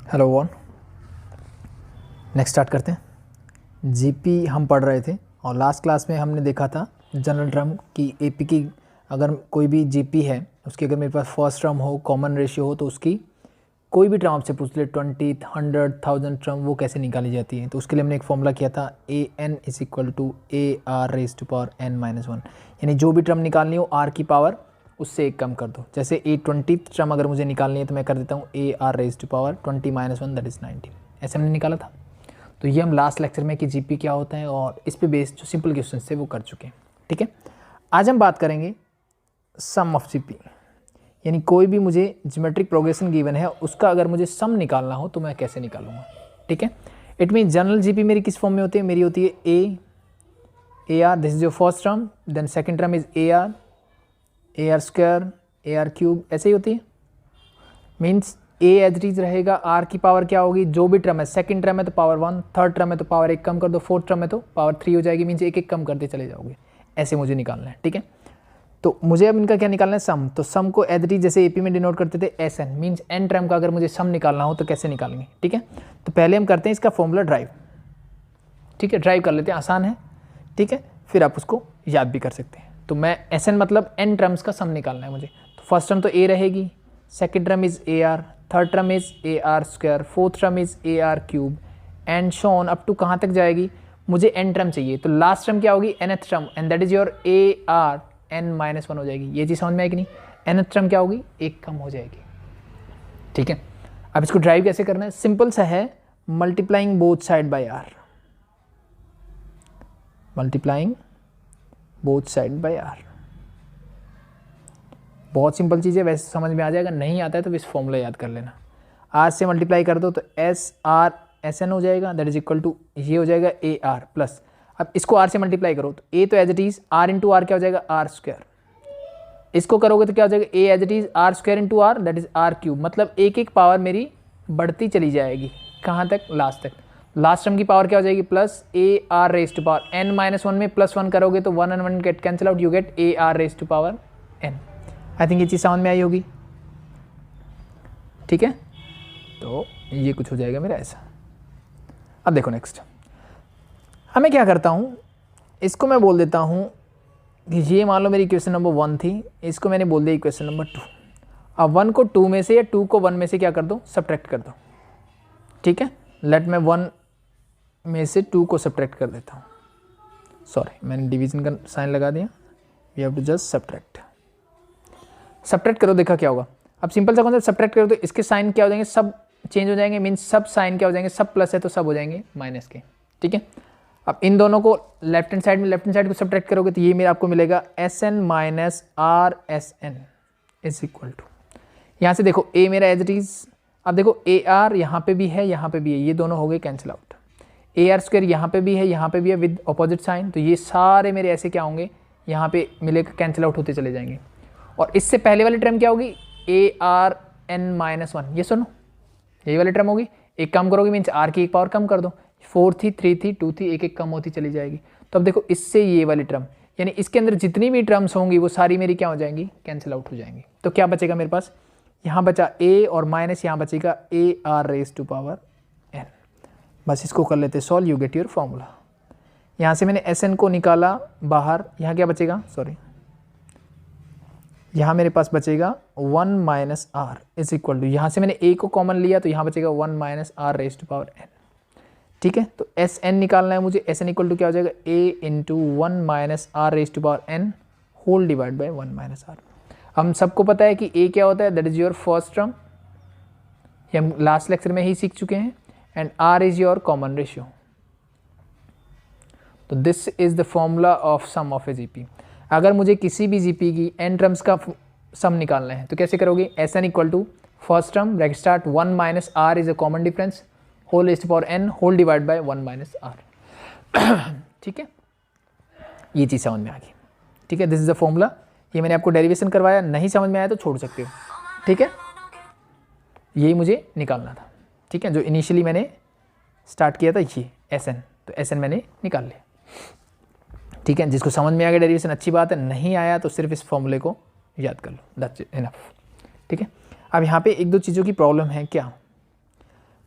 Hello one. Next start करते हैं। GP हम पढ़ रहे थे और लास्ट क्लास में हमने देखा था जनरल टर्म की एपी की अगर कोई भी जीपी है उसकी अगर मेरे पास फर्स्ट टर्म हो, कॉमन रेशियो हो, तो उसकी कोई भी टर्म आपसे पूछ ले 20, 100, 1000 टर्म वो कैसे निकाली जाती है। तो उसके लिए हमने एक फॉर्मूला किया था AN = AR⁻n-1, यानी जो भी टर्म निकालनी हो आर की पावर उससे एक कम कर दो। जैसे A20 टर्म अगर मुझे निकालनी है तो मैं कर देता हूँ AR⁻20 - 1 दैट इज़ 19। ऐसे हमने निकाला था। तो ये हम लास्ट लेक्चर में कि जीपी क्या होता है और इस पे बेस्ड जो सिंपल क्वेश्चन थे वो कर चुके हैं। ठीक है, आज हम बात करेंगे सम ऑफ जीपी, यानी कोई भी मुझे ज्योमेट्रिक प्रोग्रेशन गिवन है उसका अगर मुझे सम निकालना हो तो मैं कैसे निकालूंगा। ठीक है, इट मीन जनरल जीपी मेरी किस फॉर्म में होती है, मेरी होती है AR, this is your first term, then second term is AR square, AR cube, ऐसे ही होती है। Means A as it is रहेगा, R की पावर क्या होगी, जो भी टर्म है, सेकंड टर्म है तो पावर 1, थर्ड टर्म है तो पावर 1 कम कर दो, फोर्थ टर्म है तो पावर 3 हो जाएगी। मीन्स एक एक कम करते चले जाओगे, ऐसे मुझे निकालना है। ठीक है, तो मुझे अब इनका क्या निकालना है, सम। तो सम को एज इट इज जैसे एपी में डिनोट करते थे SN, मीन्स n टर्म का अगर मुझे सम निकालना हो तो कैसे निकालेंगे। ठीक है, तो पहले हम करते हैं इसका फॉर्मूला ड्राइव। ठीक है, ड्राइव कर लेते हैं, आसान है। ठीक है, फिर आप उसको याद भी कर सकते हैं। तो मैं SN मतलब n टर्म्स का सम निकालना है मुझे। तो फर्स्ट टर्म तो A रहेगी, second term is AR, third term is AR square, fourth term is AR cube and so on up to कहाँ तक जाएगी, मुझे n टर्म चाहिए। तो लास्ट टर्म क्या होगी, nth term, and that is your ARn-1 हो जाएगी। ये चीज़ समझ में आएगी नहीं, nth टर्म क्या होगी, एक कम हो जाएगी। ठीक है, अब इसको ड्राइव कैसे करना है, सिंपल सा है, multiplying both side by R, multiplying both side by R। बहुत सिंपल चीज़ है, वैसे समझ में आ जाएगा, नहीं आता है तो इस फॉर्मूला याद कर लेना। R से मल्टीप्लाई कर दो तो SN हो जाएगा, दैट इज इक्वल टू ये हो जाएगा AR प्लस, अब इसको R से मल्टीप्लाई करो तो A तो as it is R into R क्या हो जाएगा, R स्क्वायर। इसको करोगे तो क्या हो जाएगा, A as it is R square into R that is R cube. मतलब एक एक पावर मेरी बढ़ती चली जाएगी, कहाँ तक, लास्ट तक। लास्ट टर्म की पावर क्या हो जाएगी, प्लस AR⁻n-1 में +1 करोगे तो 1 and 1 gate cancel out, you gate AR⁻n। I think ये चीज़ समझ में आई होगी। ठीक है, तो ये कुछ हो जाएगा मेरा ऐसा। अब देखो नेक्स्ट, मैं क्या करता हूँ, इसको मैं बोल देता हूँ कि ये मान लो मेरी क्वेश्चन नंबर 1 थी, इसको मैंने बोल दिया क्वेश्चन नंबर 2। अब 1 को 2 में से या 2 को 1 में से क्या कर दो, सब्ट्रैक्ट कर दो। ठीक है, लेट मैं 1 में से 2 को सब्ट्रैक्ट कर देता हूँ। सॉरी, मैंने डिवीजन का साइन लगा दिया, we have to just subtract. Subtract करो, देखा क्या होगा। अब सिंपल सा कॉन्सेप्ट, सब्ट्रैक्ट करो तो इसके साइन क्या हो जाएंगे, सब चेंज हो जाएंगे। मीन्स सब साइन क्या हो जाएंगे, सब प्लस है तो सब हो जाएंगे माइनस के। ठीक है, अब इन दोनों को लेफ्ट हैंड साइड में, लेफ्ट हैंड साइड को सब्ट्रैक्ट करोगे तो ये मेरा आपको मिलेगा SN - RSN is equal to, यहाँ से देखो A मेरा एज इट इज, अब देखो AR यहाँ पे भी है, यहाँ पे भी है, ये दोनों हो गए कैंसिल आउट। AR स्क्वायर यहाँ पे भी है, यहाँ पे भी है विद अपोजिट साइन, तो ये सारे मेरे ऐसे क्या होंगे, यहाँ पे मिलेगा कैंसिल आउट होते चले जाएंगे। और इससे पहले वाली टर्म क्या होगी, ARn-1, ये सुनो, यही वाली टर्म होगी। एक कम करोगे मीन्स R की एक पावर कम कर दो, 4 थी, 3 थी, 2 थी, एक एक कम होती चली जाएगी। तो अब देखो इससे ये वाली टर्म, यानी इसके अंदर जितनी भी टर्म्स होंगी वो सारी मेरी क्या हो जाएंगी, कैंसिल आउट हो जाएंगी। तो क्या बचेगा मेरे पास, यहाँ बचा A और माइनस यहाँ बचेगा AR⁻n। बस इसको कर लेते solve, you get your formula. यहाँ से मैंने SN को निकाला बाहर, यहाँ क्या बचेगा, सॉरी, यहाँ मेरे पास बचेगा 1 - R इज इक्वल टू, यहाँ से मैंने A को कॉमन लिया तो यहाँ बचेगा 1 - R⁻n। ठीक है, तो SN निकालना है मुझे, SN इक्वल टू क्या हो जाएगा, A into 1 - R⁻n whole divide by 1 - R। हम सबको पता है कि A क्या होता है, that is your first term, ये हम लास्ट लेक्चर में ही सीख चुके हैं, and R is your common ratio. तो this is the formula of sum of a GP. अगर मुझे किसी भी जीपी की n टर्म्स का सम निकालना है तो कैसे करोगे, SN equal to first term bracket start 1 - R is a common difference whole raised to power n whole divide by 1 - R। ठीक है, ये चीज़ समझ में आ गई। ठीक है, दिस इज द फॉर्मूला। ये मैंने आपको डेरिवेशन करवाया, नहीं समझ में आया तो छोड़ सकते हो। ठीक है, यही मुझे निकालना था। ठीक है, जो इनिशियली मैंने स्टार्ट किया था ये SN, तो SN मैंने निकाल लिया। ठीक है, जिसको समझ में आ गया डेरिवेशन अच्छी बात है, नहीं आया तो सिर्फ इस फॉर्मूले को याद कर लो, दैट्स इनफ। ठीक है, अब यहाँ पे एक दो चीज़ों की प्रॉब्लम है क्या,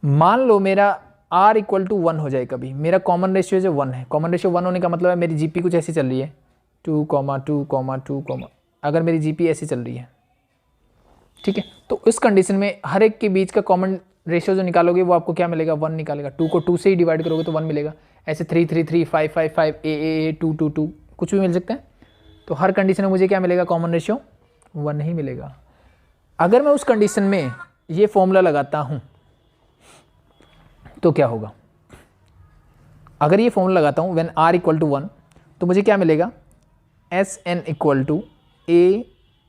मान लो मेरा r इक्वल टू 1 हो जाए, कभी मेरा कॉमन रेशियो जो 1 है, कॉमन रेशियो 1 होने का मतलब है मेरी जीपी कुछ ऐसी चल रही है 2,2,2, अगर मेरी जीपी ऐसी चल रही है, ठीक है, तो उस कंडीशन में हर एक के बीच का कॉमन रेशियो जो निकालोगे वो आपको क्या मिलेगा, 1 निकालेगा। 2 को 2 से ही डिवाइड करोगे तो 1 मिलेगा। ऐसे 3, 3, 3, 5, 5, 5, ए 2, 2, 2 कुछ भी मिल सकता है। तो हर कंडीशन में मुझे क्या मिलेगा, कॉमन रेशियो 1 ही मिलेगा। अगर मैं उस कंडीशन में ये फॉर्मूला लगाता हूँ तो क्या होगा, अगर ये फॉर्मूला लगाता हूँ व्हेन r इक्वल टू 1, तो मुझे क्या मिलेगा, Sn equal to a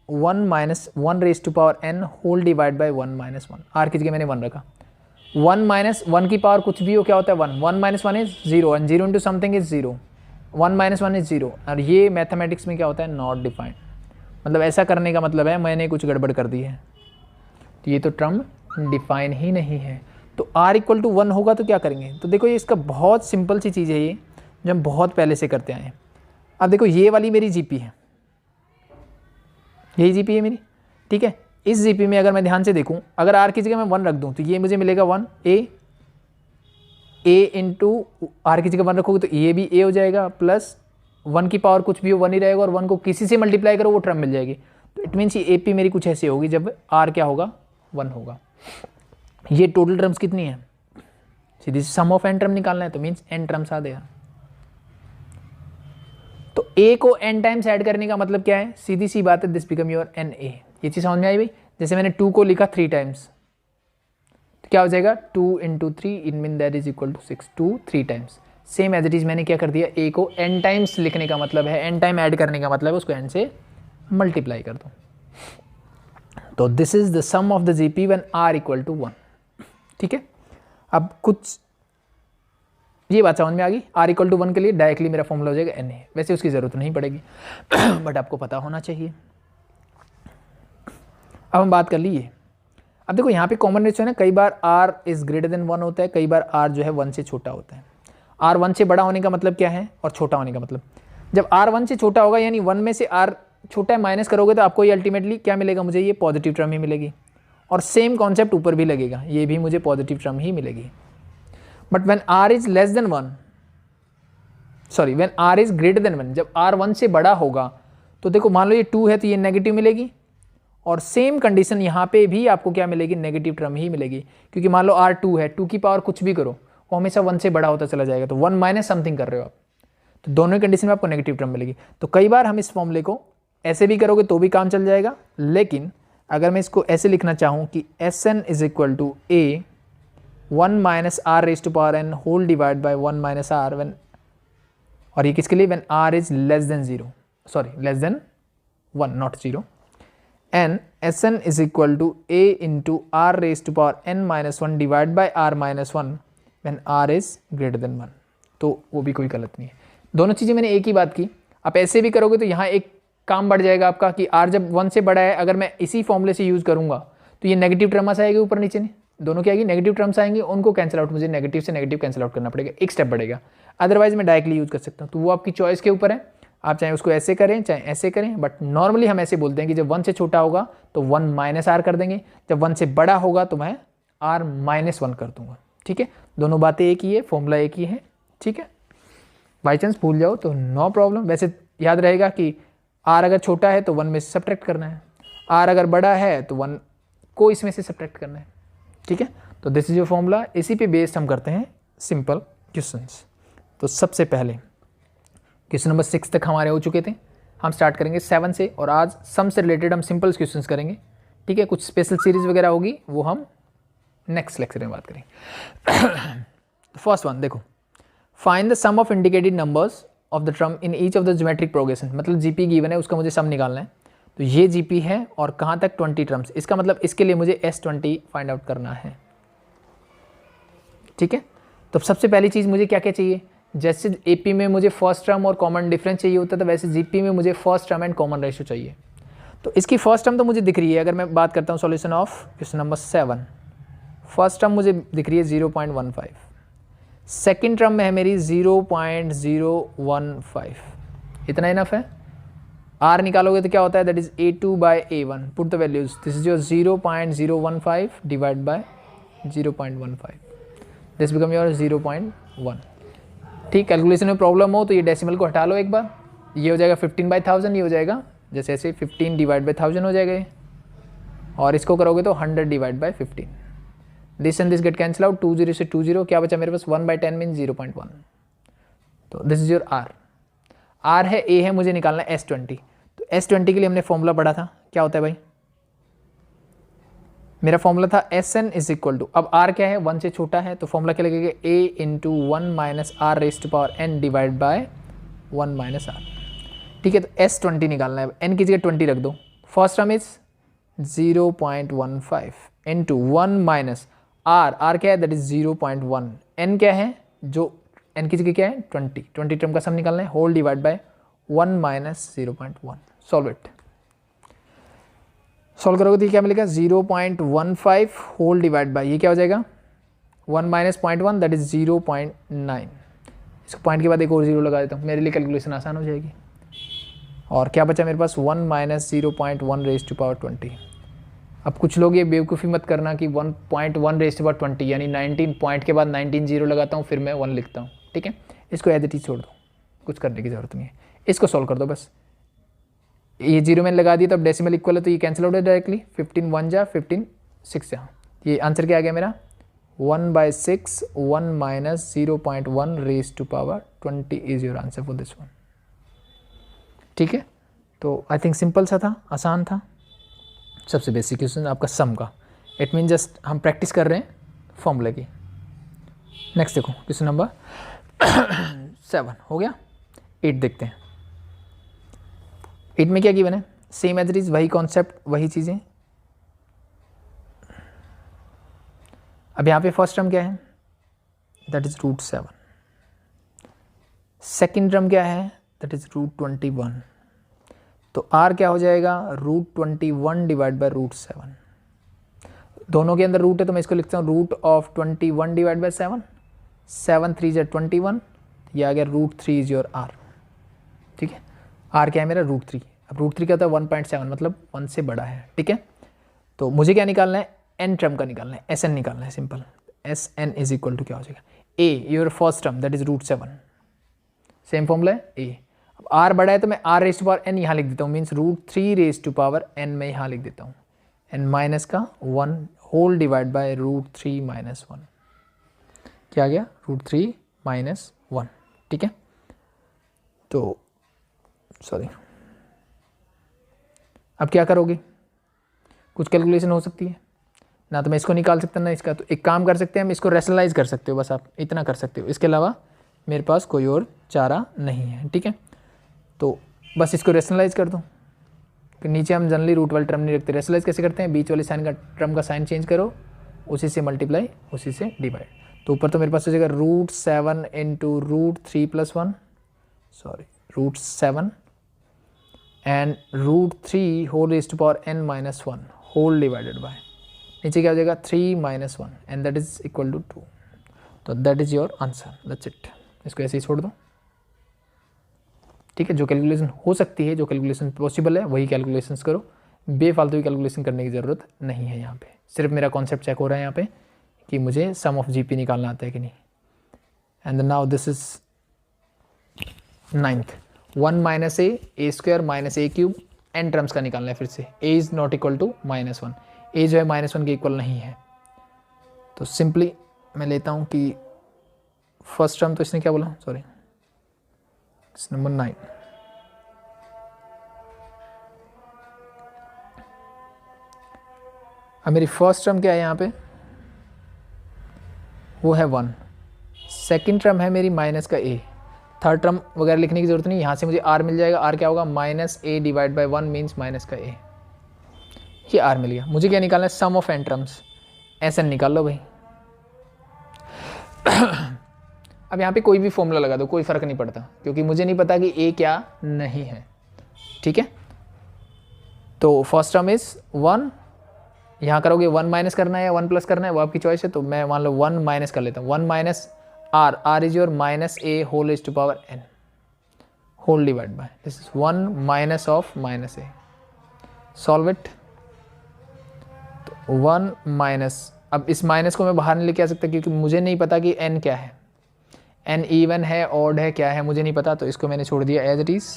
1 minus 1 raise to power n whole divide by 1 minus 1। R की जगह मैंने 1 रखा। 1 माइनस 1 की पावर कुछ भी हो, क्या होता है 1, 1 minus 1 is 0 and 0 into something is 0, 1 minus 1 is 0। और ये मैथमेटिक्स में क्या होता है, नॉट डिफाइंड, मतलब ऐसा करने का मतलब है मैंने कुछ गड़बड़ कर दी है, तो ये तो टर्म डिफाइन ही नहीं है। तो r इक्वल टू 1 होगा तो क्या करेंगे, तो देखो ये इसका बहुत सिंपल सी चीज़ है, ये जो हम बहुत पहले से करते आए हैं। अब देखो ये वाली मेरी जीपी है, यही जीपी है मेरी, ठीक है। इस जीपी में अगर मैं ध्यान से देखूं, अगर r की जगह मैं 1 रख दूं तो ये मुझे मिलेगा 1 a इंटू r की जगह 1 रखोगे तो ये भी a हो जाएगा, प्लस 1 की पावर कुछ भी हो 1 ही रहेगा, और 1 को किसी से मल्टीप्लाई करो वो टर्म मिल जाएगी। तो इट मीन्स ये AP मेरी कुछ ऐसी होगी जब r क्या होगा, 1 होगा। ये टोटल टर्म्स कितनी है, सीधी सम ऑफ n टर्म निकालना है, तो मीन्स n टर्म्स आ गया। तो a को n टाइम्स ऐड करने का मतलब क्या है, सीधी सी बात है, दिस बिकम योर NA। ये चीज़ समझ में आई भाई। जैसे मैंने 2 को लिखा 3 टाइम्स, तो क्या हो जाएगा 2 into 3 in mean that is equal to 6, 2 3 times. Same as it is मैंने क्या कर दिया, a को n टाइम्स लिखने का मतलब है, n टाइम ऐड करने का मतलब है उसको n से मल्टीप्लाई कर दो। तो this is the sum of the GP when r equal to 1, ठीक है। अब कुछ ये बात समझ में आ गई, r इक्वल टू 1 के लिए डायरेक्टली मेरा फॉर्मूला हो जाएगा NA, वैसे उसकी ज़रूरत नहीं पड़ेगी बट आपको पता होना चाहिए। अब हम बात कर लीजिए, अब देखो यहाँ पे कॉमन रेशियो है ना, कई बार r इज़ ग्रेटर देन 1 होता है, कई बार r जो है 1 से छोटा होता है। r 1 से बड़ा होने का मतलब क्या है, और छोटा होने का मतलब, जब r 1 से छोटा होगा यानी 1 में से r छोटा है माइनस करोगे तो आपको ये अल्टीमेटली क्या मिलेगा, मुझे ये पॉजिटिव टर्म ही मिलेगी। और सेम कॉन्सेप्ट ऊपर भी लगेगा, ये भी मुझे पॉजिटिव टर्म ही मिलेगी। But when r is less than 1, sorry when r is greater than 1, जब r 1 से बड़ा होगा तो देखो मान लो ये 2 है तो ये नेगेटिव मिलेगी, और सेम कंडीशन यहाँ पे भी आपको क्या मिलेगी, नेगेटिव टर्म ही मिलेगी। क्योंकि मान लो r 2 है, 2 की पावर कुछ भी करो वो हमेशा 1 से बड़ा होता चला जाएगा, तो 1 माइनस समथिंग कर रहे हो आप, तो दोनों कंडीशन में आपको नेगेटिव टर्म मिलेगी। तो कई बार हम इस फॉर्मूले को ऐसे भी करोगे तो भी काम चल जाएगा, लेकिन अगर मैं इसको ऐसे लिखना चाहूँ कि Sn is equal to a 1 minus r raise to power n whole divide by 1 minus r, when, और ये किसके लिए, when r is less than 0, sorry less than 1 not 0, and Sn is equal to a into r raise to power n minus 1 divide by r minus 1 when r is greater than 1। तो वो भी कोई गलत नहीं है, दोनों चीज़ें मैंने एक ही बात की। आप ऐसे भी करोगे तो यहाँ एक काम बढ़ जाएगा आपका कि r जब 1 से बड़ा है, अगर मैं इसी फॉर्मूले से यूज़ करूँगा तो ये नेगेटिव टर्म्स आएगी ऊपर नीचे नहीं, दोनों क्या आएगी, नेगेटिव टर्म्स आएंगे, उनको कैंसिल आउट, मुझे नेगेटिव से नेगेटिव कैंसिल आउट करना पड़ेगा, एक स्टेप बढ़ेगा। अदरवाइज मैं डायरेक्टली यूज़ कर सकता हूँ, तो वो आपकी चॉइस के ऊपर है, आप चाहे उसको ऐसे करें चाहे ऐसे करें। बट नॉर्मली हम ऐसे बोलते हैं कि जब 1 से छोटा होगा तो 1 माइनस r कर देंगे, जब 1 से बड़ा होगा तो मैं r माइनस 1 कर दूंगा, ठीक है। दोनों बातें एक ही है, फॉर्मूला एक ही है, ठीक है। बाई चांस भूल जाओ तो नो प्रॉब्लम, वैसे याद रहेगा कि r अगर छोटा है तो 1 में से सब्ट्रैक्ट करना है, r अगर बड़ा है तो 1 को इसमें से सब्ट्रैक्ट करना है, ठीक है। तो दिस इज योर फॉर्मूला, इसी पे बेस्ड हम करते हैं सिंपल क्वेश्चंस। तो सबसे पहले क्वेश्चन नंबर 6 तक हमारे हो चुके थे, हम स्टार्ट करेंगे 7 से, और आज सम से रिलेटेड हम सिंपल क्वेश्चंस करेंगे, ठीक है। कुछ स्पेशल सीरीज वगैरह होगी वो हम नेक्स्ट लेक्चर में बात करेंगे। फर्स्ट वन देखो, find the sum of indicated numbers of the term in each of the geometric progression, मतलब जीपी गिवन है उसका मुझे सम निकालना है। तो ये जीपी है और कहाँ तक 20 टर्म्स, इसका मतलब इसके लिए मुझे S20 फाइंड आउट करना है, ठीक है। तो सबसे पहली चीज़ मुझे क्या क्या चाहिए, जैसे एपी में मुझे फर्स्ट टर्म और कॉमन डिफरेंस चाहिए होता है, तो वैसे जीपी में मुझे first term and common ratio चाहिए। तो इसकी फर्स्ट टर्म तो मुझे दिख रही है, अगर मैं बात करता हूँ solution of question number 7, first term मुझे दिख रही है 0.15, सेकेंड टर्म में है मेरी 0.015, इतना इनफ है। r निकालोगे तो क्या होता है, that is a2 by a1, put the values, this is your 0.015 divide by 0.15, this become your 0.1। ठीक, कैलकुलेशन में प्रॉब्लम हो तो ये डेसिमल को हटा लो एक बार, ये हो जाएगा 15/1000, ये हो जाएगा जैसे ऐसे 15/1000 हो जाएगा ये, और इसको करोगे तो 100/15। This and this get cancel out, 20 से 20, क्या बचा मेरे पास 1/10 मीन 0.1। तो दिस इज योर आर है, ए है, मुझे निकालना है S20। तो S20 के लिए हमने फॉर्मूला पढ़ा था, क्या होता है भाई, मेरा फॉर्मूला था Sn इज इक्वल टू, अब R क्या है, 1 से छोटा है, तो फॉर्मूला क्या लगेगा, A into 1 minus are raise to power n divide by 1 minus R. ठीक है, तो S20 निकालना है, n की जगह 20 रख दो। First term is 0.15 into 1 minus R क्या है, दैट इज 0.1, n क्या है, जो n की जगह क्या है 20 टर्म का सम निकालना है, whole divide by 1 minus 0.1। Solve it, solve करोगे तो क्या मिलेगा 0.15 होल डिवाइड बाय, ये क्या हो जाएगा 1 माइनस 0.1 दैट इज 0.9। इसको पॉइंट के बाद एक और जीरो लगा देता हूँ, मेरे लिए कैलकुलेशन आसान हो जाएगी। और क्या बचा मेरे पास 1 माइनस 0.1 रेज टू पावर 20। अब कुछ लोग ये बेवकूफ़ी मत करना कि 1.1 रेज टू पावर 20 यानी 19 पॉइंट के बाद 19 जीरो लगाता हूँ फिर मैं 1 लिखता हूँ। ठीक है, इसको एज इट इज छोड़ दो, कुछ करने की जरूरत नहीं है, इसको सॉल्व कर दो बस। ये जीरो मैंने लगा दिया तो अब डेसिमल इक्वल है तो ये कैंसिल आउट है डायरेक्टली, 15 1 जा 15 6 जा, ये आंसर क्या आ गया मेरा 1/6 1 minus 0.1 raise to power 20 is your answer for this one. ठीक है, तो आई थिंक सिंपल सा था, आसान था, सबसे बेसिक क्वेश्चन आपका सम का, इट मीन जस्ट हम प्रैक्टिस कर रहे हैं फॉर्मूले की। नेक्स्ट देखो क्वेश्चन नंबर 7 हो गया, 8 देखते हैं। 8 में क्या गिवन है, सेम एज इट इज, वही कॉन्सेप्ट वही चीज़ें। अब यहाँ पे फर्स्ट टर्म क्या है, दैट इज √7, सेकेंड टर्म क्या है, दैट इज √21, तो r क्या हो जाएगा √21 डिवाइड बाय √7। दोनों के अंदर रूट है तो मैं इसको लिखता हूँ √21 डिवाइड बाय 7, 7 3 जा 21, ये आ गया √3 इज योर r। ठीक है, r क्या है मेरा √3, अब √3 क्या होता है 1.7 मतलब 1 से बड़ा है। ठीक है, तो मुझे क्या निकालना है, n टर्म का निकालना है, Sn निकालना है, simple Sn is equal to क्या हो जाएगा a your first term that is √7, same formula है a। अब r बड़ा है तो मैं r raise to power n यहाँ लिख देता हूँ, means √3 raise to power n मैं यहाँ लिख देता हूँ, n माइनस का 1 होल डिवाइड बाय √3 माइनस 1, क्या आ गया √3 माइनस 1। ठीक है, तो सॉरी, अब क्या करोगे, कुछ कैलकुलेशन हो सकती है ना, तो मैं इसको निकाल सकता ना इसका, तो एक काम कर सकते हैं हम, इसको रैशनलाइज कर सकते हो, बस आप इतना कर सकते हो, इसके अलावा मेरे पास कोई और चारा नहीं है। ठीक है, तो बस इसको रैशनलाइज कर दो, कि नीचे हम जनरली रूट वाले टर्म नहीं रखते, रैशनलाइज कैसे करते हैं, बीच वाले साइन का टर्म का साइन चेंज करो, उसी से मल्टीप्लाई उसी से डिवाइड, तो ऊपर तो मेरे पास हो जाएगा √7 into √3 + 1 sorry √7 and √3 whole raise to power n minus 1 whole divided by, नीचे क्या हो जाएगा 3 minus 1 and that is equal to 2। तो that is your answer, that's it, इसको ऐसे ही छोड़ दो। ठीक है, जो कैलकुलेशन हो सकती है, जो कैलकुलेशन पॉसिबल है वही कैलकुलेशंस करो, बेफालतू की कैलकुलेशन करने की ज़रूरत नहीं है। यहाँ पे सिर्फ मेरा कॉन्सेप्ट चेक हो रहा है यहाँ पे कि मुझे सम ऑफ जीपी निकालना आता है कि नहीं। And now this is 9th 1 minus A square minus a cube n terms का निकालना है फिर से, a is not equal to -1, a जो है -1 के इक्वल नहीं है, तो सिंपली मैं लेता हूँ कि फर्स्ट टर्म, तो इसने क्या बोला सॉरी नंबर 9, अब मेरी फर्स्ट टर्म क्या है यहाँ पे, वो है 1, सेकंड टर्म है मेरी माइनस का a, थर्ड टर्म वगैरह लिखने की जरूरत नहीं, यहाँ से मुझे r मिल जाएगा, r क्या होगा -a divide by 1 means minus का a, ये r मिल गया। मुझे क्या निकालना है, sum of n terms, Sn निकाल लो भाई। अब यहाँ पे कोई भी फॉर्मूला लगा दो, कोई फ़र्क नहीं पड़ता, क्योंकि मुझे नहीं पता कि a क्या नहीं है। ठीक है, तो फर्स्ट टर्म इज 1, यहाँ करोगे 1 माइनस करना है या 1 प्लस करना है वो आपकी चॉइस है, तो मैं मान लो 1 माइनस कर लेता हूँ, 1 minus r is your -a whole raise to power n whole divide by, this is 1 minus of -a, solve it, तो 1 माइनस अब इस माइनस को मैं बाहर नहीं लेके आ सकता क्योंकि मुझे नहीं पता कि n क्या है, n इवन है ऑड है क्या है मुझे नहीं पता, तो इसको मैंने छोड़ दिया as it is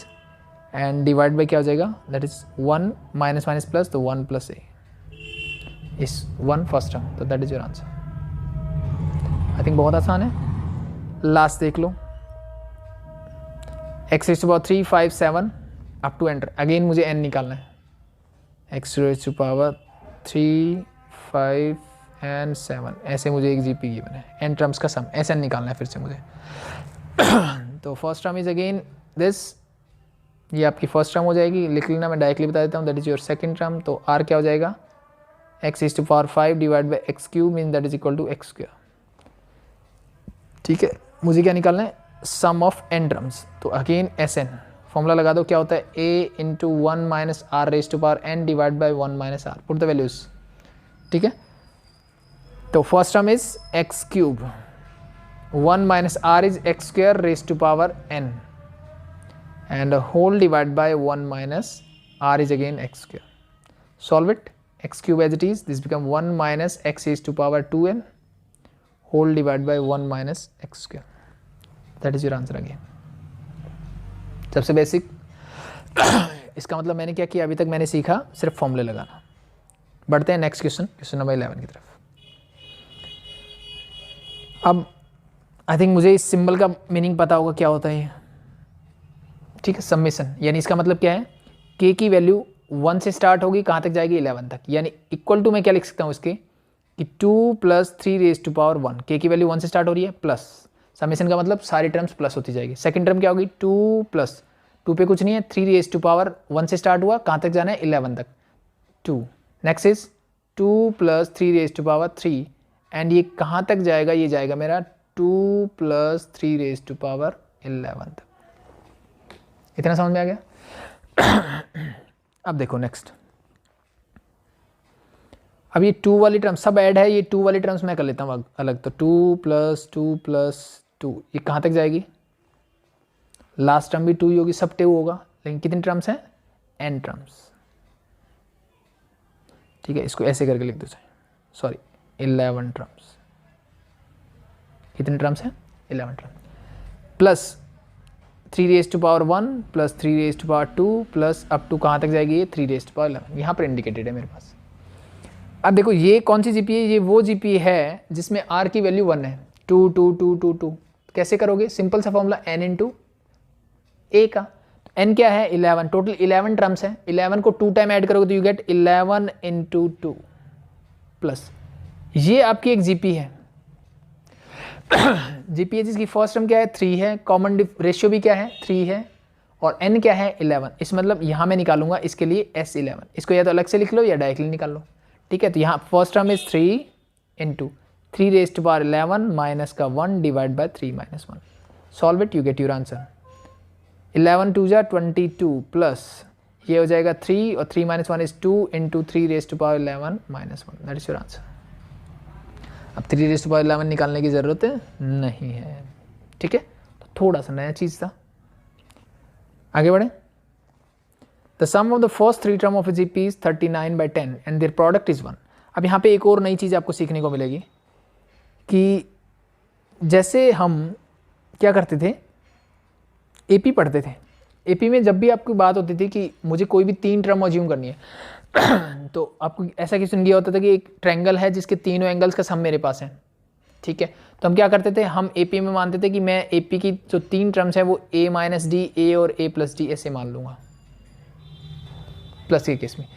and divide by क्या हो जाएगा, that is 1 minus minus plus, तो 1 plus a is 1 first term, तो that is your answer. I think बहुत आसान है। लास्ट देख लो, x raise to power 3 5 7 up to enter, again मुझे n निकालना है, x raise to power 3 5 and 7, ऐसे मुझे एक जीपी गिवन है, n टर्म्स का सम ऐसे निकालना है फिर से मुझे। तो first term is again this, ये आपकी फर्स्ट टर्म हो जाएगी, लिख लेना, मैं डायरेक्टली बता देता हूँ, that is your second term. तो r क्या हो जाएगा, x is to power 5 divide by x cube mean that is equal to x square. ठीक है, मुझे क्या निकालना है, सम ऑफ n टर्म्स। तो अगेन Sn फॉर्मूला लगा दो, क्या होता है a into 1 minus are raise to power n divide by 1 minus r, put the values. ठीक है, तो first term is x cube, 1 minus r is x square raise to power n and a whole divided by 1 minus r is again x square. Solve it, x cube as it is, this become 1 minus x is to power 2n whole divided by 1 minus x square. That is your answer again. सबसे basic इसका मतलब मैंने क्या किया, अभी तक मैंने सीखा सिर्फ फॉर्मूले लगाना। बढ़ते हैं नेक्स्ट क्वेश्चन, क्वेश्चन नंबर 11 की तरफ। अब आई थिंक मुझे इस सिंबल का मीनिंग पता होगा क्या होता है। ठीक है, समेशन, यानी इसका मतलब क्या है, k की वैल्यू 1 से स्टार्ट होगी, कहाँ तक जाएगी 11 तक, यानी इक्वल टू मैं क्या लिख सकता हूँ इसके कि 2 plus 3 raise to power 1, k की वैल्यू 1 से स्टार्ट हो रही है, प्लस समेशन का मतलब सारी टर्म्स प्लस होती जाएगी। सेकंड टर्म क्या होगी, 2 प्लस 2 पे कुछ नहीं है, 3 रेज टू पावर 1 से स्टार्ट हुआ, कहाँ तक जाना है 11 तक 2। Next is 2 plus 3 raise to power 3 and ये कहाँ तक जाएगा, ये जाएगा मेरा 2 प्लस 3 रेज टू पावर 11 तक। इतना समझ में आ गया। अब देखो नेक्स्ट, अब ये 2 वाली टर्म सब ऐड है, ये 2 वाली टर्म्स मैं कर लेता हूँ अलग। तो 2 प्लस 2 प्लस 2 ये कहाँ तक जाएगी, लास्ट टर्म भी 2 ही होगी, सब 2 होगा, लेकिन कितनी टर्म्स हैं, n टर्म्स। ठीक है, इसको ऐसे करके लिख दो, सॉरी 11 टर्म्स। कितने टर्म्स हैं, 11 terms, plus 3 raise to power 1 plus 3 raise to power 2 plus up to कहाँ तक जाएगी ये 3 रेज टू पावर 11, यहाँ पर इंडिकेटेड है मेरे पास। अब देखो ये कौन सी जीपी है, ये वो जीपी है जिसमें r की वैल्यू 1 है, 2 2 2 2 2। कैसे करोगे, सिंपल सा फॉर्मूला n इंटू a का, तो n क्या है 11, टोटल 11 टर्म्स है, 11 को 2 टाइम ऐड करोगे तो यू गेट 11 इंटू 2 प्लस ये आपकी एक जीपी है। जीपी जिसकी फर्स्ट टर्म क्या है 3 है, कॉमन रेशियो भी क्या है 3 है, और n क्या है 11। इस मतलब यहाँ मैं निकालूंगा इसके लिए S11, इसको या तो अलग से लिख लो या डायरेक्टली निकाल लो। ठीक है, तो यहाँ first term is 3 into 3 raise to power 11 minus का 1 divide by 3 minus 1। Solve it, you get your answer. 11 2 जा 22 प्लस ये हो जाएगा 3 और 3 minus 1 is 2 into 3 raise to power 11 minus 1, that is your answer. अब 3 रेज टू पावर 11 निकालने की ज़रूरत नहीं है। ठीक है, तो थोड़ा सा नया चीज़ था। आगे बढ़े, the sum of the first 3 term of GP is 39/10 and their product is 1। अब यहाँ पे एक और नई चीज़ आपको सीखने को मिलेगी कि जैसे हम क्या करते थे, एपी पढ़ते थे, एपी में जब भी आपकी बात होती थी कि मुझे कोई भी 3 टर्म अज्यूम करनी है तो आपको ऐसा क्वेश्चन दिया होता था कि एक ट्रायंगल है जिसके तीनों एंगल्स का सम मेरे पास है। ठीक है, तो हम क्या करते थे, हम एपी में मानते थे कि मैं एपी की जो 3 टर्म्स है वो a माइनस डी, ए और a प्लस डी ऐसे मान लूँगा प्लस के केस में।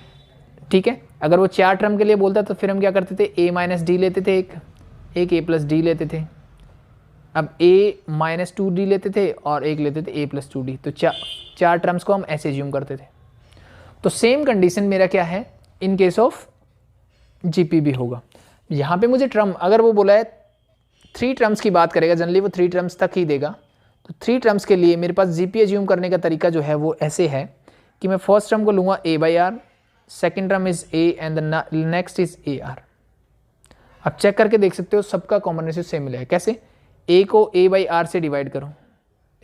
ठीक है, अगर वो 4 टर्म के लिए बोलता तो फिर हम क्या करते थे, a माइनस डी लेते थे, एक a प्लस डी लेते थे, अब a माइनस 2d लेते थे और एक लेते थे a प्लस 2d। तो 4 टर्म्स को हम ऐसे एज्यूम करते थे। तो सेम कंडीशन मेरा क्या है इन केस ऑफ जीपी भी होगा। यहाँ पे मुझे टर्म अगर वो बोला है 3 टर्म्स की बात करेगा, जनरली वो 3 टर्म्स तक ही देगा, तो 3 टर्म्स के लिए मेरे पास जीपी एज्यूम करने का तरीका जो है वो ऐसे है कि मैं फर्स्ट टर्म को लूँगा a/r, second term is a and the next is ar। अब चेक करके देख सकते हो सबका कॉमन रेशियो सेम मिलेगा। कैसे, a को a/r से डिवाइड करो,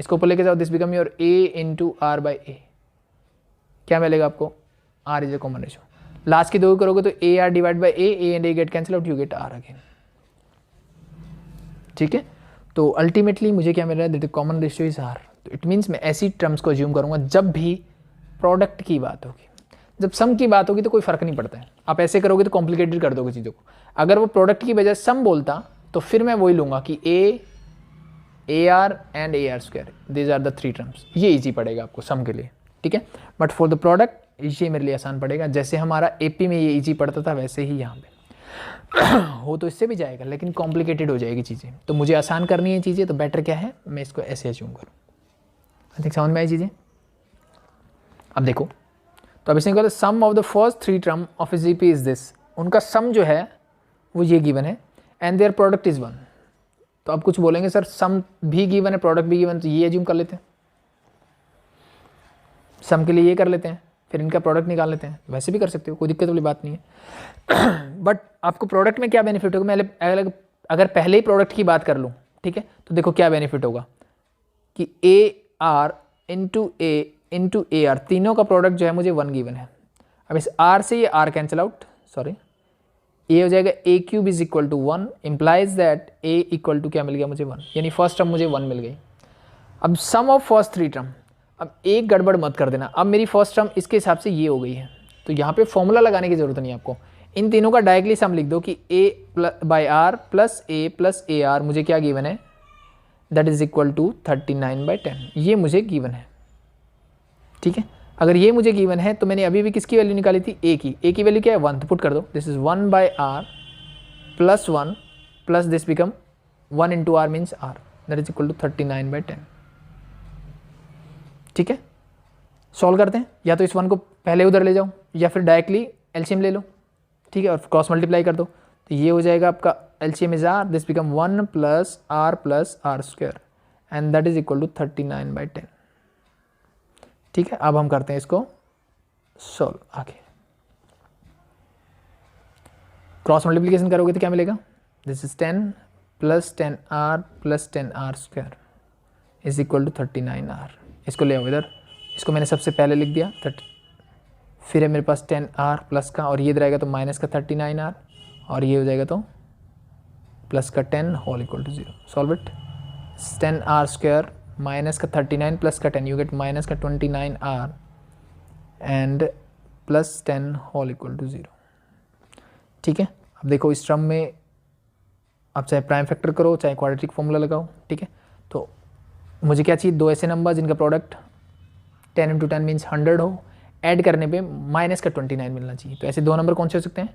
इसको ऊपर लेके जाओ, this become your a into r by a. क्या मिलेगा आपको, r is a common ratio. Last की दो करोगे तो a r divide by a and a get cancel out, you get r again. ठीक है, तो अल्टीमेटली मुझे क्या मिल रहा है, that common ratio is r. तो इट मीन्स मैं ऐसी टर्म्स को अज्यूम करूंगा जब भी प्रोडक्ट की बात होगी। जब सम की बात होगी तो कोई फर्क नहीं पड़ता है, आप ऐसे करोगे तो कॉम्प्लिकेटेड कर दोगे चीज़ों को। अगर वो प्रोडक्ट की बजाय सम बोलता तो फिर मैं वही लूंगा कि a r and a r square, these are the three terms. ये इजी पड़ेगा आपको सम के लिए, ठीक है। बट फॉर द प्रोडक्ट ये मेरे लिए आसान पड़ेगा। जैसे हमारा एपी में ये इजी पड़ता था वैसे ही यहाँ पे हो तो इससे भी जाएगा, लेकिन कॉम्प्लिकेटेड हो जाएगी चीज़ें। तो मुझे आसान करनी है चीज़ें, तो बेटर क्या है, मैं इसको ऐसे अज्यूम करूँ। आई थिंक समझ में आई चीज़ें। अब देखो, तो अब इसने कहा sum of the first three term of GP is this. उनका सम जो है वो ये गिवन है एंड देयर प्रोडक्ट इज 1। तो अब कुछ बोलेंगे सर सम भी गिवन है प्रोडक्ट भी गिवन, तो ये अज्यूम कर लेते हैं। सम के लिए ये कर लेते हैं, फिर इनका प्रोडक्ट निकाल लेते हैं। वैसे भी कर सकते हो, कोई दिक्कत वाली बात नहीं है। बट आपको प्रोडक्ट में क्या बेनिफिट होगा, मैं अगर पहले ही प्रोडक्ट की बात कर लूँ, ठीक है, तो देखो क्या बेनिफिट होगा कि a are into A R, तीनों का प्रोडक्ट जो है मुझे 1 गिवन है। अब इस आर से ये r cancel out, sorry, a हो जाएगा a cube is equal to 1, implies that a equal to क्या मिल गया मुझे 1, यानी फर्स्ट टर्म मुझे 1 मिल गई। अब सम ऑफ फर्स्ट थ्री टर्म, अब एक गड़बड़ मत कर देना। अब मेरी फर्स्ट टर्म इसके हिसाब से ये हो गई है, तो यहाँ पे फॉर्मूला लगाने की जरूरत नहीं है आपको। इन तीनों का डायरेक्टली सम लिख दो कि a by r plus a r मुझे क्या गिवन है, दैट इज इक्वल टू 39/10। ये मुझे गिवन है, ठीक है। अगर ये मुझे गिवन है तो मैंने अभी भी किसकी वैल्यू निकाली थी, ए की वैल्यू क्या है 1, तो पुट कर दो। This is 1 by r plus 1 plus this become 1 into r means r, that is equal to 39/10। ठीक है, सॉल्व करते हैं। या तो इस 1 को पहले उधर ले जाओ या फिर डायरेक्टली एलसीएम ले लो, ठीक है, और क्रॉस मल्टीप्लाई कर दो। तो ये हो जाएगा आपका LCM is r, this become 1 plus r square and that is equal to 39/10। ठीक है, अब हम करते हैं इसको सॉल्व। आगे क्रॉस मल्टीप्लिकेशन करोगे तो क्या मिलेगा, this is 10 plus 10r plus 10r square is equal to 39r। इसको ले आओ इधर, इसको मैंने सबसे पहले लिख दिया 30, फिर है मेरे पास 10r प्लस का, और ये इधर आएगा तो माइनस का 39r, और ये हो जाएगा तो प्लस का 10 whole equal to 0। Solve it, 10r square minus का 39 प्लस का 10, यू गेट माइनस का 29r and plus 10 whole equal to 0। ठीक है, अब देखो इस टर्म में आप चाहे प्राइम फैक्टर करो चाहे क्वाड्रेटिक फॉर्मूला लगाओ, ठीक है। तो मुझे क्या चाहिए, दो ऐसे नंबर जिनका प्रोडक्ट 10 इंटू 10 मीन्स 100 हो, ऐड करने पे माइनस का 29 मिलना चाहिए। तो ऐसे दो नंबर कौन से हो सकते हैं,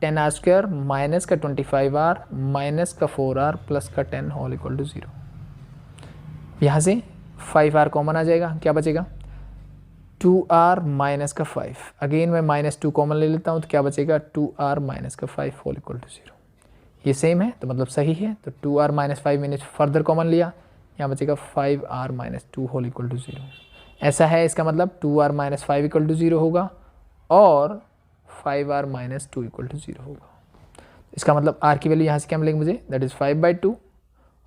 10r स्क्वायर माइनस का 25r माइनस का 4r प्लस का 10 होल इक्वल टू 0। यहाँ से 5r कॉमन आ जाएगा, क्या बचेगा 2r माइनस का 5, अगेन मैं -2 कॉमन ले लेता हूँ तो क्या बचेगा 2r माइनस का 5 होल इक्वल टू 0। ये सेम है तो मतलब सही है, तो 2r माइनस 5 मैंने फर्दर कॉमन लिया, यहाँ बचेगा 5r minus 2 whole equal to 0। ऐसा है, इसका मतलब 2r माइनस 5 इक्वल टू 0 होगा और 5r माइनस 2 इक्वल टू 0 होगा। इसका मतलब r की वैल्यू यहाँ से क्या मिलेगी मुझे, दैट इज़ 5/2,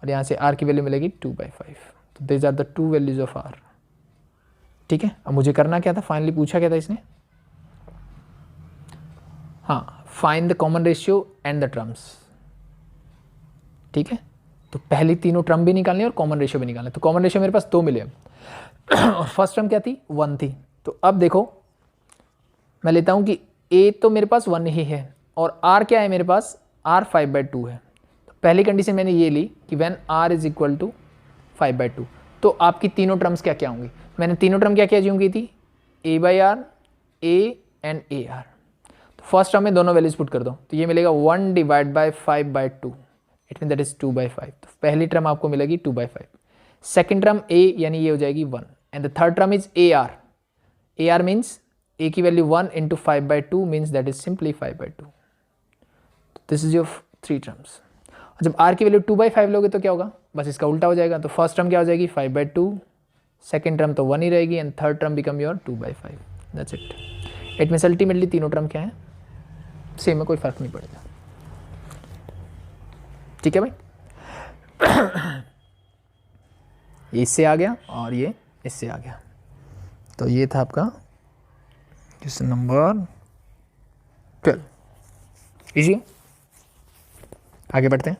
और यहाँ से r की वैल्यू मिलेगी 2/5। तो this are the two values of r। ठीक है, अब मुझे करना क्या था, फाइनली पूछा क्या था इसने, हाँ, find the common ratio and the terms. ठीक है, तो पहली तीनों टर्म भी निकालनी और कॉमन रेशियो भी निकालना। तो कॉमन रेशियो मेरे पास 2 मिले और फर्स्ट टर्म क्या थी 1 थी। तो अब देखो मैं लेता हूँ कि a तो मेरे पास 1 ही है और r क्या है मेरे पास, r 5/2 है। तो पहली कंडीशन मैंने ये ली कि when r is equal to 5/2, तो आपकी तीनों टर्म्स क्या क्या होंगी, मैंने तीनों टर्म क्या क्या अज्यूम की थी, a/r a एंड ar। तो फर्स्ट टर्म में दोनों वैल्यूज पुट कर दो, तो ये मिलेगा 1 divide by 5/2, it mean that is 2/5। तो पहली टर्म आपको मिलेगी 2/5, सेकेंड टर्म a यानी ये हो जाएगी 1, and the third term is ar means a की value 1 into 5/2 means that is simply 5/2। This is your 3 terms. जब r की वैल्यू 2/5 लोगे तो क्या होगा, बस इसका उल्टा हो जाएगा। तो फर्स्ट टर्म क्या हो जाएगी 5/2, सेकेंड टर्म तो 1 ही रहेगी, and third term become your 2/5। That's it. It means ultimately तीनों टर्म क्या है, सेम में कोई फर्क नहीं पड़ेगा। ठीक है भाई, ये इससे आ गया और ये इससे आ गया। तो ये था आपका क्वेश्चन नंबर 12। इजी है, आगे बढ़ते हैं।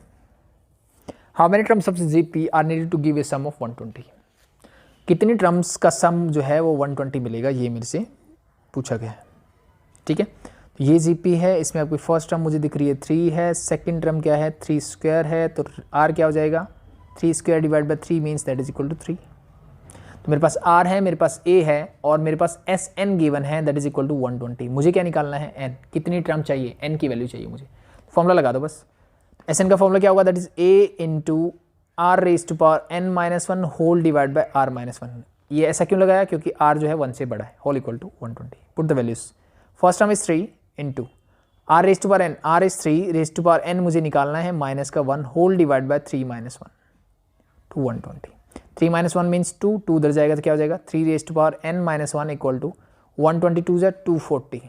How many terms of GP are needed to give a sum of 120। कितनी टर्म्स का सम जो है वो 120 मिलेगा, ये मेरे से पूछा गया है। ठीक है, तो ये जीपी है, इसमें आपकी फर्स्ट टर्म मुझे दिख रही है 3 है, सेकंड टर्म क्या है 3 स्क्वायर है, तो आर क्या हो जाएगा 3 square divide by 3 means that is equal to 3। तो मेरे पास आर है, मेरे पास ए है और मेरे पास एस एन गिवन है दैट इज इक्वल टू 120। मुझे क्या निकालना है एन, कितनी टर्म चाहिए, एन की वैल्यू चाहिए मुझे। फॉर्मूला लगा दो बस। एस एन का फॉर्मूला क्या होगा that is a into r raise to power n minus 1 whole divide by r minus 1। ये ऐसा क्यों लगाया, क्योंकि आर जो है 1 से बड़ा है, whole equal to 120। Put the values, first term is 3 into r raise to power n, r is 3 raise to power n मुझे निकालना है माइनस का 1 whole divide by 3 minus 1 to 120। 3 minus 1 means 2, 2 उधर जाएगा तो क्या हो जाएगा 3 raise to power n minus 1 equal to 122 है 240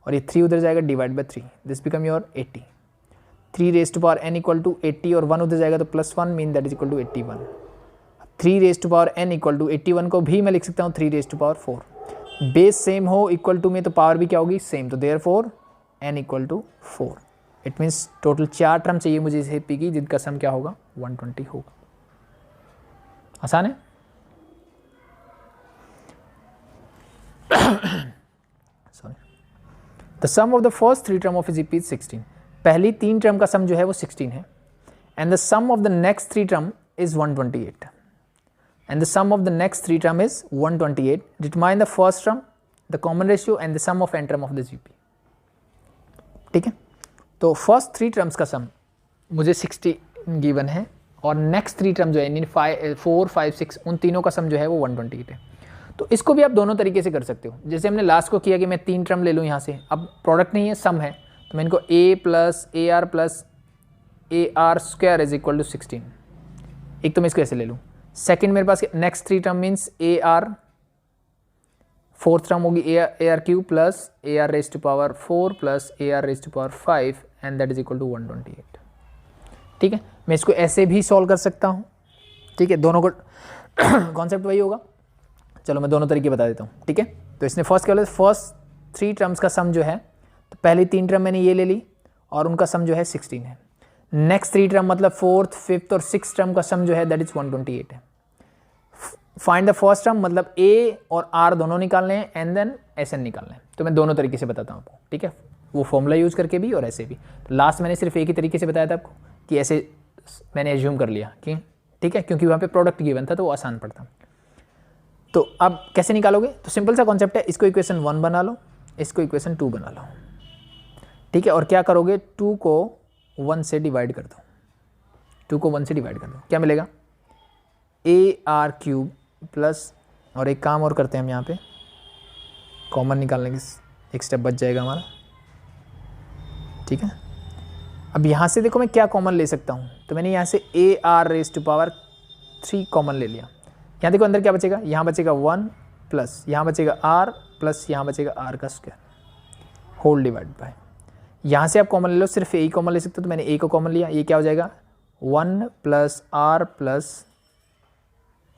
और ये 3 उधर जाएगा divide by 3, this become your 80। 3 raise to power n equal to 80 और 1 उधर जाएगा तो plus 1 mean that is equal to 81। 3 raise to power n equal to 81 को भी मैं लिख सकता हूँ 3 raise to power 4। Base same हो इक्वल टू में तो पावर भी क्या होगी सेम, तो therefore n equal to 4। It means total 4 term चाहिए मुझे इस पी की जिनका सम क्या होगा 120 होगा। आसान है। Sorry, the sum of the first 3 term of GP is 16। पहली 3 टर्म का सम जो है वो 16 है and the sum of the next 3 term is 128 and the sum of the next 3 term is 128। Determine the first term, the common ratio and the sum of n term of the GP. ठीक है, तो first 3 terms का sum मुझे 16 given है और next 3 term जो है 4 5 6 उन तीनों का सम जो है वो 128 है। तो इसको भी आप दोनों तरीके से कर सकते हो, जैसे हमने लास्ट को किया कि मैं 3 टर्म ले लूँ यहाँ से, अब प्रोडक्ट नहीं है सम है, तो मैं इनको a plus a r square is equal to 16। एक तो मैं इसको ऐसे ले लूँ। सेकेंड मेरे पास next 3 term means a r, fourth term होगी a r cube plus a r raise to power 4 plus a r raise to power 5 and that is equal to 128। ठीक है, मैं इसको ऐसे भी सॉल्व कर सकता हूँ। ठीक है, दोनों को कॉन्सेप्ट वही होगा। चलो मैं दोनों तरीके बता देता हूँ। ठीक है, तो इसने फर्स्ट क्या बोला, फर्स्ट 3 टर्म्स का सम जो है, तो पहली 3 टर्म मैंने ये ले ली और उनका सम जो है 16 है। नेक्स्ट 3 टर्म मतलब 4th 5th और 6th टर्म का सम जो है दैट इज 128 है। फाइंड द फर्स्ट टर्म मतलब ए और आर दोनों निकालने हैं एंड देन एस एन निकालना है। तो मैं दोनों तरीके से बताता हूँ आपको। ठीक है, वो फॉर्मूला यूज करके भी और ऐसे भी। तो लास्ट मैंने सिर्फ एक ही तरीके से बताया था आपको कि ऐसे मैंने एज्यूम कर लिया कि ठीक है, क्योंकि वहाँ पे प्रोडक्ट गिवन था तो वो आसान पड़ता। तो अब कैसे निकालोगे, तो सिंपल सा कॉन्सेप्ट है, इसको इक्वेशन 1 बना लो, इसको इक्वेशन 2 बना लो। ठीक है, और क्या करोगे 2 को 1 से डिवाइड कर दो, 2 को 1 से डिवाइड कर दो, क्या मिलेगा ए आर क्यूब प्लस, और एक काम और करते हैं हम यहाँ पे कॉमन निकालने की एक स्टेप बच जाएगा हमारा। ठीक है, अब यहाँ से देखो मैं क्या कॉमन ले सकता हूँ, तो मैंने यहाँ से a r raise to power 3 common ले लिया। यहाँ देखो अंदर क्या बचेगा, यहाँ बचेगा 1 प्लस यहाँ बचेगा आर प्लस यहाँ बचेगा आर का स्क्वायर होल डिवाइड बाय, यहाँ से आप कॉमन ले लो, सिर्फ ए कॉमन ले सकते हो तो मैंने ए को कॉमन लिया। ये क्या हो जाएगा 1 plus r plus,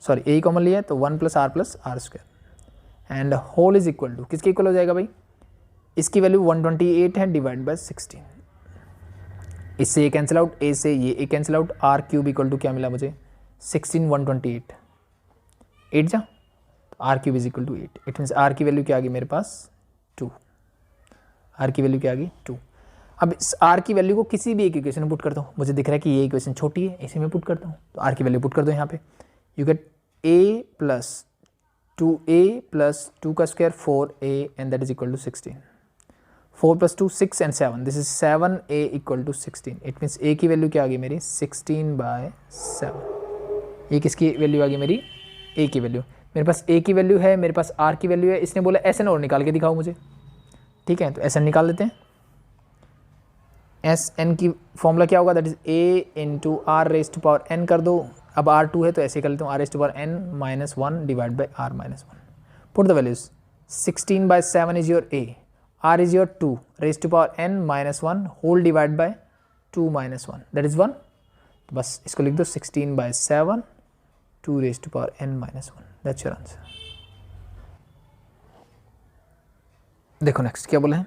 sorry a common लिया तो 1 plus r square and whole is equal to किसके इक्वल हो जाएगा भाई, इसकी वैल्यू 128 है डिवाइड बाय 16। इससे ये कैंसिल आउट, ए से ये cancel out, r cube equal to क्या मिला मुझे 16 128 8 जा, r cube is equal to 8। It means r की वैल्यू क्या आ गई मेरे पास 2, आर की वैल्यू क्या आ गई 2। अब इस आर की वैल्यू को किसी भी एक इक्वेशन में पुट करता हूँ, मुझे दिख रहा है कि ये इक्वेशन छोटी है, इसे मैं पुट करता हूँ, तो आर की वैल्यू पुट कर दो यहाँ पे, you get a plus 2a plus 2 का square 4a and that is equal to 16। 4 plus 2 6 and 7, this is 7a equal to 16। It means a की वैल्यू क्या आ गई मेरी 16/7। ये किसकी वैल्यू आ गई मेरी a की वैल्यू। मेरे पास a की वैल्यू है, मेरे पास r की वैल्यू है, इसने बोला एस एन और निकाल के दिखाओ मुझे। ठीक है, तो एस एन निकाल लेते हैं। एस एन की फॉर्मूला क्या होगा, that is a into r raise to power n कर दो। अब R2 है तो ऐसे कर लेता हूँ, r raise to power n minus 1 divide by r minus 1। Put the values, 16/7 is your a, r is your 2 raise to power n minus 1 whole divide by 2 minus 1 that is 1। तो बस इसको लिख दो 16/7 2 raise to power n minus 1, that's your answer. देखो next क्या बोला है,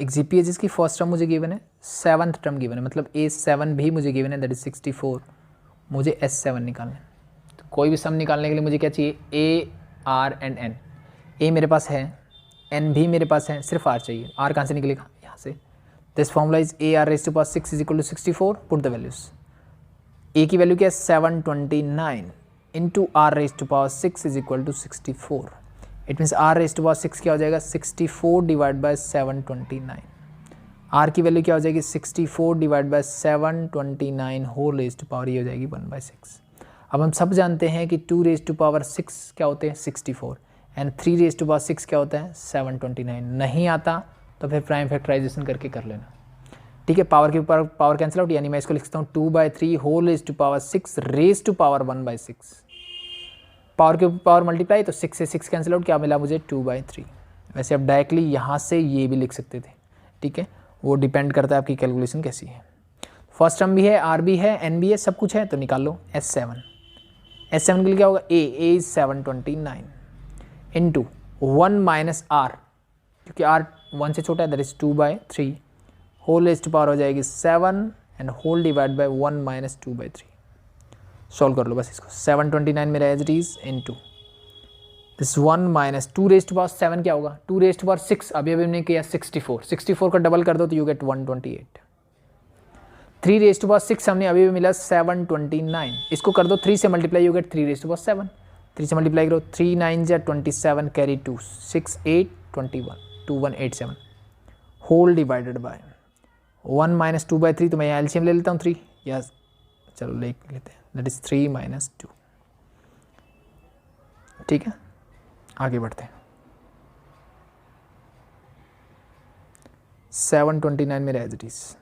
एक जीपी है जिसकी फर्स्ट टर्म मुझे गिवन है, सेवन्थ टर्म गिवन है, मतलब A7 भी मुझे गिवन है, दैट इज 64। मुझे S7 निकालना है। तो कोई भी सम निकालने के लिए मुझे क्या चाहिए, A, R and N। A मेरे पास है, N भी मेरे पास है, सिर्फ R चाहिए। R कहाँ से निकलेगा, यहाँ से। This formula is AR raised to power 6 is equal to 64। Put the values. A की वैल्यू क्या है 729 into R raised to power 6 is equal to 64। It means R raised to power 6 क्या हो जाएगा, 64 डिवाइड बाय 729। R की value क्या हो जाएगी, 64 divide by 729 whole raise to power, ये हो जाएगी 1/6। अब हम सब जानते हैं कि 2 रेज टू पावर 6 क्या होते हैं, 64, एंड 3 रेज टू पावर 6 क्या होता है, 729। नहीं आता तो फिर प्राइम फैक्टराइजेशन करके कर लेना। ठीक है, पावर के ऊपर पावर कैंसिल आउट, यानी मैं इसको लिख सकता हूँ 2/3 whole raise to power 6 raise to power 1/6। Power के ऊपर पावर मल्टीप्लाई, तो 6 से 6 कैंसिल आउट, क्या मिला मुझे 2/3। वैसे आप डायरेक्टली यहाँ से ये भी लिख सकते थे। ठीक है, वो डिपेंड करता है आपकी कैलकुलेशन कैसी है। फर्स्ट टर्म भी है, R भी है, N भी है, सब कुछ है, तो निकाल लो। S7 के लिए क्या होगा, A is 729 into 1 minus R, क्योंकि R 1 से छोटा है, that is 2/3 whole raise to power हो जाएगी 7 and whole divide by 1 minus 2/3। Solve कर लो बस इसको। 729 मेरा as it is into this 1 minus 2 raise to power 7 क्या होगा, 2 रेज टू पावर 6, अभी हमने किया 64 का डबल कर दो तो you get 128। 3 raise to power 6 हमने अभी भी मिला 729, इसको कर दो 3 से multiply, you get 3 raise to power 7। 3 से मल्टीप्लाई करो, 3 9 जा 27 carry 2 6 8 21 2187 whole divided by 1 minus 2/3, तो मैं यहाँ एलसीएम ले लेता हूँ 3, या चलो ले लेते हैं, दैट इज 3 माइनस 2। ठीक है, आगे बढ़ते हैं। 729 मेरा एज इट इज,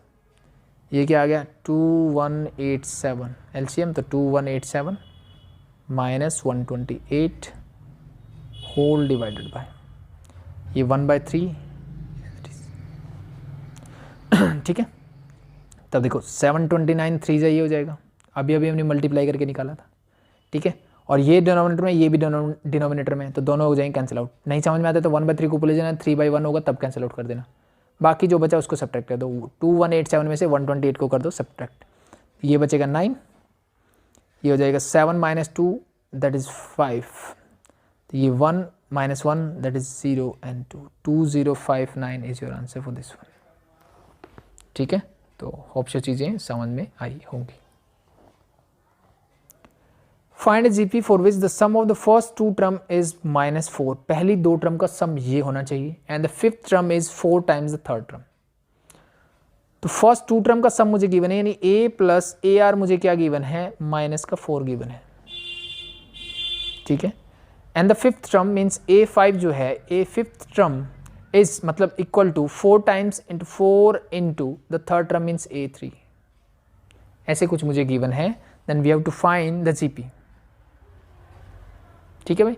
ये क्या आ गया 2187, एलसीएम तो 2187 माइनस 128 होल डिवाइडेड बाय ये 1/3। ठीक है, तब देखो 729 3 से ये हो जाएगा, अभी हमने मल्टीप्लाई करके निकाला था। ठीक है, और ये डिनोमिनेटर में, ये भी डिनोमिनेटर में, तो दोनों हो जाएंगे कैंसिल आउट। नहीं समझ में आता तो 1/3 को ले जाना, 3/1 होगा तब कैंसिल आउट कर देना, बाकी जो बचा उसको सब्ट्रैक्ट कर दो। 2187 में से 128 को कर दो सब्ट्रैक्ट, ये बचेगा 9, ये हो जाएगा 7 माइनस 2 दैट इज 5, तो ये 1 minus 1 that is 0 and 2, 2059 is your answer for this one. ठीक है, तो होप सो चीज़ें समझ में आई होंगी। Find GP for which the sum of the first 2 term is -4, पहली 2 टर्म का सम ये होना चाहिए, and the 5th term is 4 times the 3rd term. तो फर्स्ट 2 टर्म का सम मुझे गिवन है, यानी A प्लस AR मुझे क्या गिवन है, -4 गिवन है। ठीक है, and the 5th term means A5 जो है, A 5th टर्म इज मतलब equal to 4 times into 4 into the 3rd term means A3, ऐसे कुछ मुझे गिवन है। Then we have to find the GP. ठीक है भाई।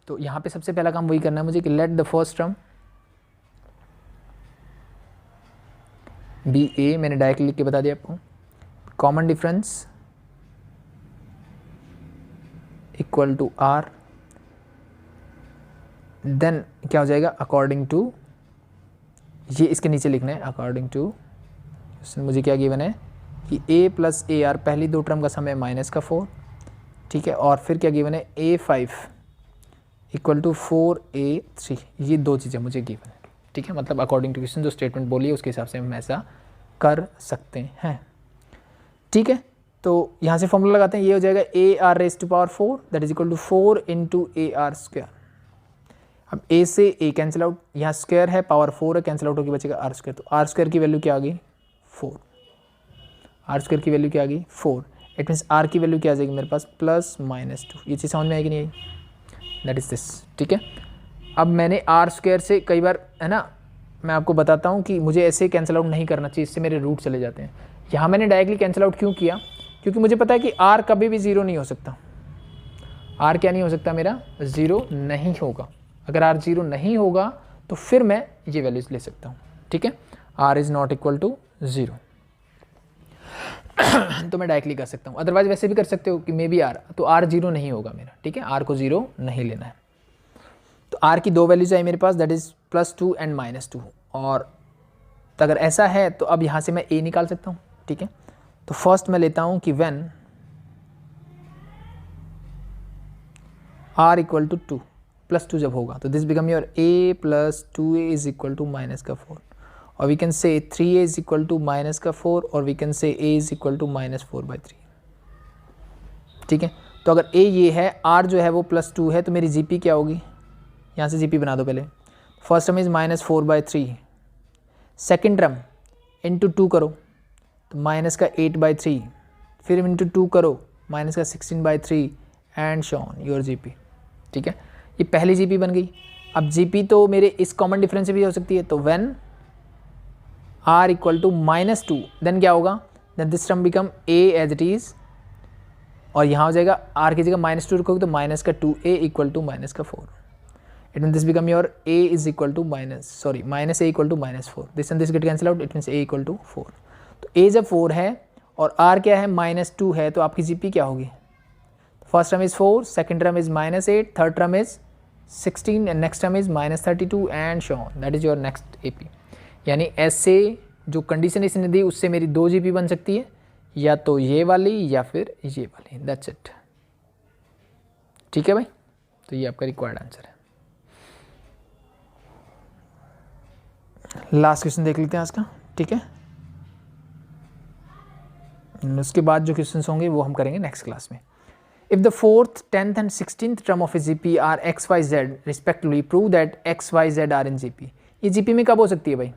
तो यहाँ पे सबसे पहला काम वही करना है मुझे कि let the first term be A, मैंने डायरेक्टली लिख के बता दिया आपको, common difference equal to R, then क्या हो जाएगा अकॉर्डिंग टू, ये इसके नीचे लिखना है अकॉर्डिंग टू, मुझे क्या गिवन है कि A प्लस AR पहली 2 टर्म का सम है -4। ठीक है, और फिर क्या गिवन है A5 इक्वल टू 4A3, ये 2 चीज़ें मुझे गिवन है। ठीक है, मतलब अकॉर्डिंग टू क्वेश्चन जो स्टेटमेंट बोली है उसके हिसाब से हम ऐसा कर सकते हैं। ठीक है, तो यहाँ से फॉर्मूला लगाते हैं, ये हो जाएगा AR raise to power 4 that is equal to 4 into AR square. अब A से A कैंसिल आउट, यहाँ स्क्वायर है, पावर 4 है, कैंसिल आउट होकर बचेगा R स्क्वायर, तो R स्क्वायर की वैल्यू क्या आ गई 4, R स्क्वायर की वैल्यू क्या आ गई 4। इट मीन्स R की वैल्यू क्या आ जाएगी मेरे पास +-2, ये चीज़ समझ में आएगी नहीं आई, दैट इज दिस। ठीक है, अब मैंने R स्क्वायर से कई बार, है ना, मैं आपको बताता हूँ कि मुझे ऐसे कैंसिल आउट नहीं करना चाहिए, इससे मेरे रूट चले जाते हैं। यहाँ मैंने डायरेक्टली कैंसिल आउट क्यों किया, क्योंकि मुझे पता है कि R कभी भी 0 नहीं हो सकता। R क्या नहीं हो सकता, मेरा 0 नहीं होगा। अगर R 0 नहीं होगा तो फिर मैं ये वैल्यूज ले सकता हूँ। ठीक है, R is not equal to 0 तो मैं डायरेक्टली कर सकता हूँ। अदरवाइज वैसे भी कर सकते हो कि मे बी R, तो R 0 नहीं होगा मेरा। ठीक है, R को 0 नहीं लेना है। तो R की 2 वैल्यूज आई मेरे पास, दैट इज +2 एंड -2, और तो अगर ऐसा है तो अब यहाँ से मैं a निकाल सकता हूँ, ठीक है। तो फर्स्ट मैं लेता हूँ कि व्हेन r इक्वल टू 2 +2 जब होगा तो this become your a + 2a is equal to -4, और वी कैन से 3a इज इक्वल टू -4, और we can say a is equal to -4/3, ठीक है। तो अगर a ये है, r जो है वो +2 है, तो मेरी gp क्या होगी, यहाँ से gp बना दो पहले। First term is -4/3, second term into 2 करो तो -8/3, फिर इंटू 2 करो -16/3 and so on your GP, ठीक है। ये पहली जीपी बन गई। अब जीपी तो मेरे इस कॉमन डिफरेंस से भी हो सकती है, तो when r equal to -2 then क्या होगा, then this term become a as it is, और यहाँ हो जाएगा r की जगह -2 रखोगे तो -2a equal to -4, it mean this become your a is equal to -a equal to -4, this and this get cancel out, it means a equal to 4। तो a जब 4 है और r क्या है -2 है, तो आपकी जीपी क्या होगी, first term is 4, second term is -8, third term is 16 and next term is -32 and so on, that is your next AP. यानी ऐसे जो कंडीशन इसने दी उससे मेरी 2 जीपी बन सकती है, या तो ये वाली या फिर ये वाली, दैट्स इट, ठीक है भाई। तो ये आपका रिक्वायर्ड आंसर है। लास्ट क्वेश्चन देख लेते हैं आज का, ठीक है। उसके बाद जो क्वेश्चंस होंगे वो हम करेंगे नेक्स्ट क्लास में। If the 4th, 10th and 16th term of a GP are x, y, z respectively, prove that x, y, z are in GP। ये GP में कब हो सकती है भाई,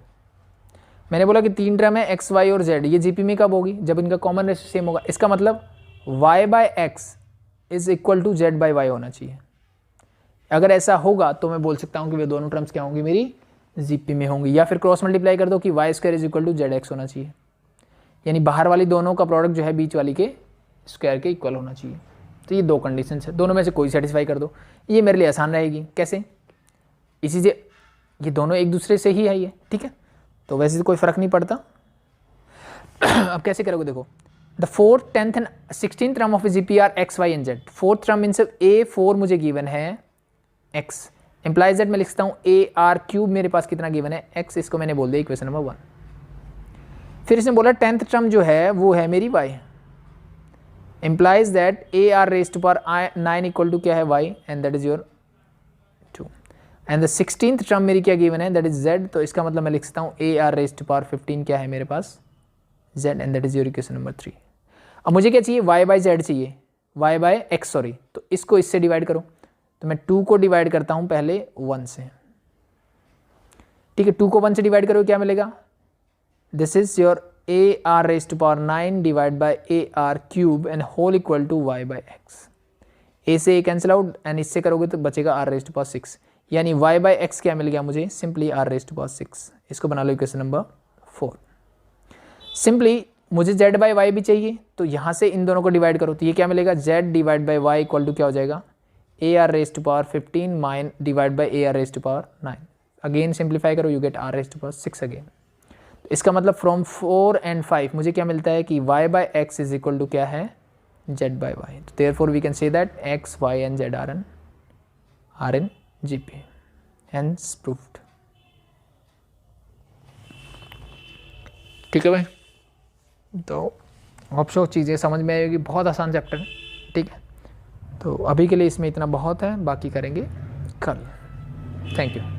मैंने बोला कि 3 टर्म है x, y और z, ये GP में कब होगी, जब इनका कॉमन रेशियो सेम होगा। इसका मतलब y/x is equal to z/y होना चाहिए। अगर ऐसा होगा तो मैं बोल सकता हूँ कि वे दोनों टर्म्स क्या होंगी, मेरी GP में होंगी। या फिर क्रॉस मल्टीप्लाई कर दो कि y² is equal to zx होना चाहिए, यानी बाहर वाली दोनों का प्रोडक्ट जो है बीच वाली के स्क्वायर के इक्वल होना चाहिए। तो ये 2 कंडीशन है, दोनों में से कोई सेटिस्फाई कर दो, ये मेरे लिए आसान रहेगी। कैसे, इसी से ये दोनों एक दूसरे से ही है ये, ठीक है, तो वैसे तो कोई फ़र्क नहीं पड़ता। अब कैसे करोगे, देखो the 4th, 10th and 16th term of GP are x, y and z। 4th term means a4 मुझे गिवन है x, इम्प्लाइज दैट मैं लिखता हूँ AR³ मेरे पास कितना गिवन है x, इसको मैंने बोल दिया इक्वेशन नंबर 1। फिर इसने बोला 10th टर्म जो है वो है मेरी y, implies that AR raised to power 9 equal to क्या है y, and that is your 2, and the 16th term मेरी क्या गिवन है, दैट इज z। तो इसका मतलब मैं लिख सकता हूँ AR raised to power 15 क्या है मेरे पास z, and that is your equation number 3। अब मुझे क्या चाहिए, y/z चाहिए, y/x सॉरी, तो इसको इससे डिवाइड करो। तो मैं 2 को डिवाइड करता हूँ पहले 1 से, ठीक है। 2 को 1 से डिवाइड करो क्या मिलेगा, this is your AR raised to power 9 divide by AR³ and whole equal to y/x। a से a कैंसिल आउट एंड इससे करोगे तो बचेगा r raised to power 6, यानी y/x क्या मिल गया मुझे, simply r raised to power 6। इसको बना लो इक्वेशन नंबर 4। सिंपली मुझे z/y भी चाहिए, तो यहाँ से इन दोनों को डिवाइड करो तो ये क्या मिलेगा, z divide by y equal to क्या हो जाएगा, AR raised to power 15 divide by AR raised to power 9। Again simplify करो, you get r raised to power 6 again. इसका मतलब फ्रॉम 4 एंड 5 मुझे क्या मिलता है कि y/x इज इक्वल टू क्या है, z/y। तो therefore we can say that x, y and z are in GP, hence proved. ठीक है भाई, तो होप सो चीज़ें समझ में आएगी, बहुत आसान चैप्टर है, ठीक है। तो अभी के लिए इसमें इतना बहुत है, बाकी करेंगे कल। Thank you.